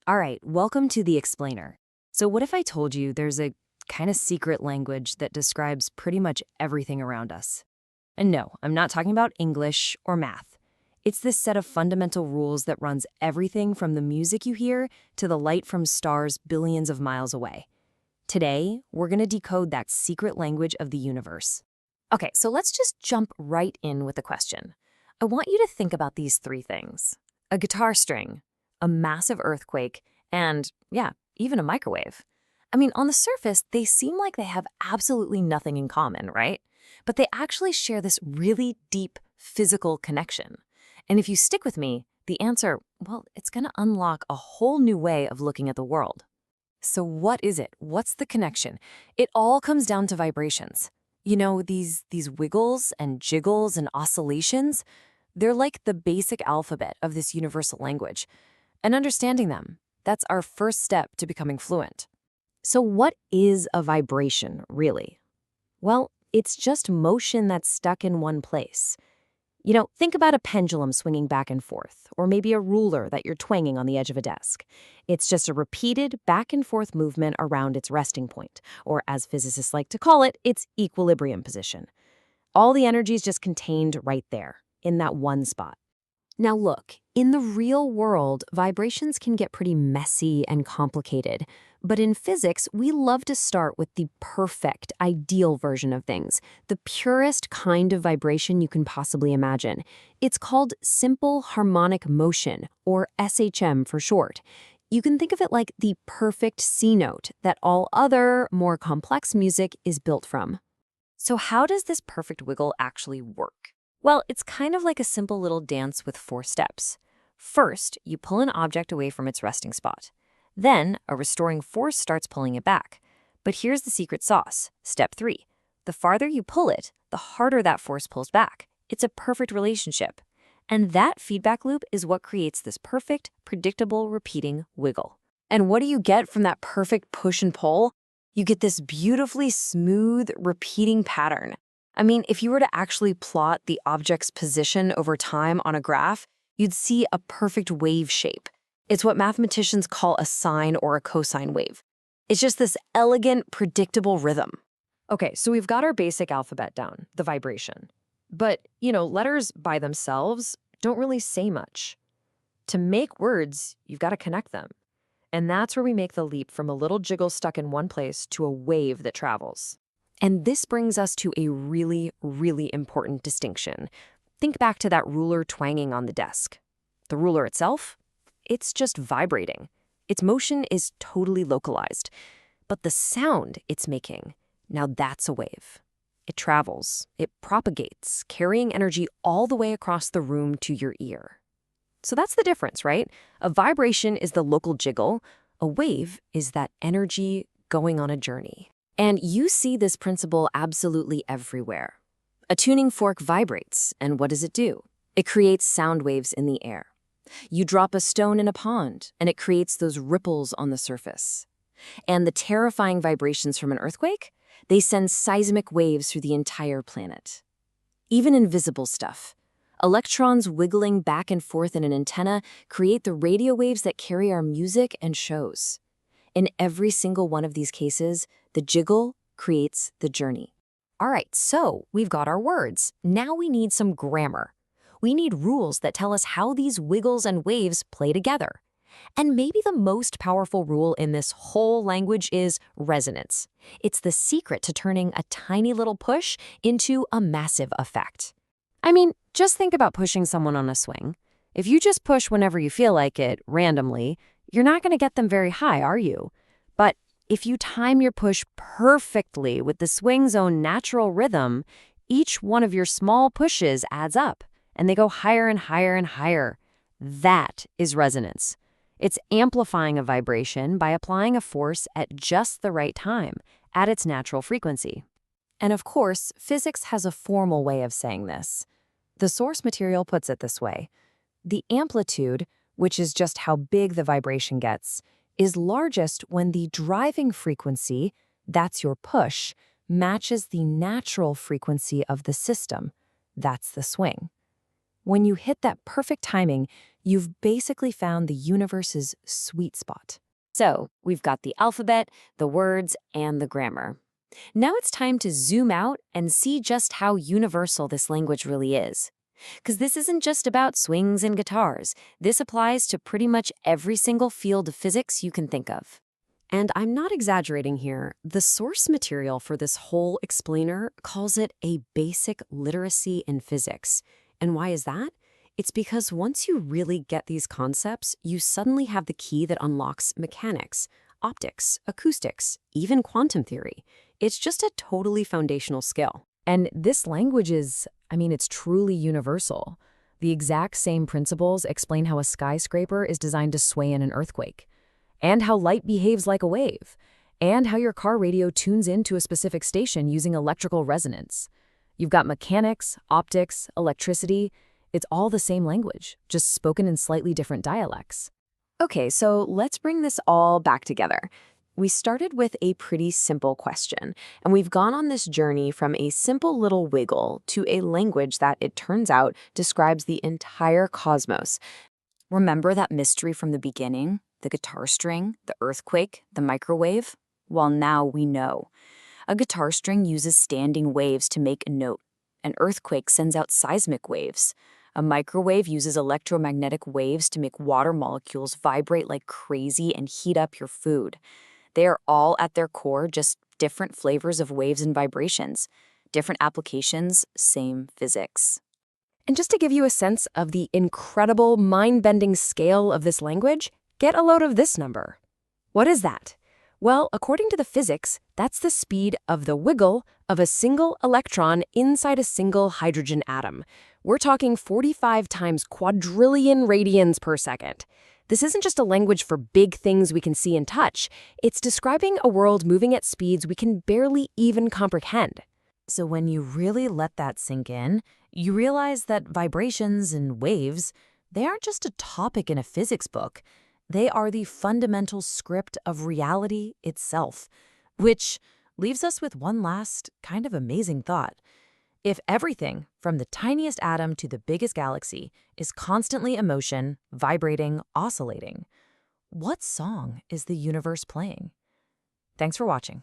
All right, welcome to The Explainer. So, what if I told you there's a kind of secret language that describes pretty much everything around us? And no, I'm not talking about English or math. It's this set of fundamental rules that runs everything from the music you hear to the light from stars billions of miles away. Today, we're going to decode that secret language of the universe. Okay, so let's just jump right in with the question. I want you to think about these three things: a guitar string, a massive earthquake, and, yeah, even a microwave. I mean, on the surface, they seem like they have absolutely nothing in common, right? But they actually share this really deep physical connection. And if you stick with me, the answer, well, it's going to unlock a whole new way of looking at the world. So, what is it? What's the connection? It all comes down to vibrations. You know, these wiggles and jiggles and oscillations, they're like the basic alphabet of this universal language. And understanding them, that's our first step to becoming fluent. So what is a vibration, really? Well, it's just motion that's stuck in one place. Think about a pendulum swinging back and forth, or maybe a ruler that you're twanging on the edge of a desk. It's just a repeated back and forth movement around its resting point, or as physicists like to call it, its equilibrium position. All the energy is just contained right there, in that one spot. Now look, in the real world, vibrations can get pretty messy and complicated. But in physics, we love to start with the perfect, ideal version of things, the purest kind of vibration you can possibly imagine. It's called simple harmonic motion, or SHM for short. You can think of it like the perfect C note that all other, more complex music is built from. So, how does this perfect wiggle actually work? Well, it's kind of like a simple little dance with 4 steps. First, you pull an object away from its resting spot. Then, a restoring force starts pulling it back. But here's the secret sauce. Step 3. The farther you pull it, the harder that force pulls back. It's a perfect relationship. And that feedback loop is what creates this perfect, predictable, repeating wiggle. And what do you get from that perfect push and pull? You get this beautifully smooth, repeating pattern. I mean, if you were to actually plot the object's position over time on a graph, you'd see a perfect wave shape. It's what mathematicians call a sine or a cosine wave. It's just this elegant, predictable rhythm. Okay, so we've got our basic alphabet down, the vibration. But, letters by themselves don't really say much. To make words, you've got to connect them. And that's where we make the leap from a little jiggle stuck in one place to a wave that travels. And this brings us to a really, really important distinction. Think back to that ruler twanging on the desk. The ruler itself, it's just vibrating. Its motion is totally localized. But the sound it's making, now that's a wave. It travels, it propagates, carrying energy all the way across the room to your ear. So that's the difference, right? A vibration is the local jiggle. A wave is that energy going on a journey. And you see this principle absolutely everywhere. A tuning fork vibrates, and what does it do? It creates sound waves in the air. You drop a stone in a pond, and it creates those ripples on the surface. And the terrifying vibrations from an earthquake? They send seismic waves through the entire planet. Even invisible stuff. Electrons wiggling back and forth in an antenna create the radio waves that carry our music and shows. In every single one of these cases, the jiggle creates the journey. All right, so we've got our words. Now we need some grammar. We need rules that tell us how these wiggles and waves play together. And maybe the most powerful rule in this whole language is resonance. It's the secret to turning a tiny little push into a massive effect. I mean, just think about pushing someone on a swing. If you just push whenever you feel like it, randomly, you're not going to get them very high, are you? But if you time your push perfectly with the swing's own natural rhythm, each one of your small pushes adds up, and they go higher and higher and higher. That is resonance. It's amplifying a vibration by applying a force at just the right time, at its natural frequency. And of course, physics has a formal way of saying this. The source material puts it this way. The amplitude, which is just how big the vibration gets, is largest when the driving frequency, that's your push, matches the natural frequency of the system, that's the swing. When you hit that perfect timing, you've basically found the universe's sweet spot. So, we've got the alphabet, the words, and the grammar. Now it's time to zoom out and see just how universal this language really is. Because this isn't just about swings and guitars. This applies to pretty much every single field of physics you can think of. And I'm not exaggerating here. The source material for this whole explainer calls it a basic literacy in physics. And why is that? It's because once you really get these concepts, you suddenly have the key that unlocks mechanics, optics, acoustics, even quantum theory. It's just a totally foundational skill. And this language is, it's truly universal. The exact same principles explain how a skyscraper is designed to sway in an earthquake, and how light behaves like a wave, and how your car radio tunes into a specific station using electrical resonance. You've got mechanics, optics, electricity. It's all the same language, just spoken in slightly different dialects. Okay, so let's bring this all back together. We started with a pretty simple question, and we've gone on this journey from a simple little wiggle to a language that, it turns out, describes the entire cosmos. Remember that mystery from the beginning? The guitar string, the earthquake, the microwave? Well, now we know. A guitar string uses standing waves to make a note. An earthquake sends out seismic waves. A microwave uses electromagnetic waves to make water molecules vibrate like crazy and heat up your food. They are all at their core just different flavors of waves and vibrations. Different applications, same physics. And just to give you a sense of the incredible, mind-bending scale of this language, get a load of this number. What is that? Well, according to the physics, that's the speed of the wiggle of a single electron inside a single hydrogen atom. We're talking 45 times quadrillion radians per second. This isn't just a language for big things we can see and touch. It's describing a world moving at speeds we can barely even comprehend. So when you really let that sink in, you realize that vibrations and waves, they aren't just a topic in a physics book. They are the fundamental script of reality itself, which leaves us with one last kind of amazing thought. If everything, from the tiniest atom to the biggest galaxy, is constantly in motion, vibrating, oscillating, what song is the universe playing? Thanks for watching.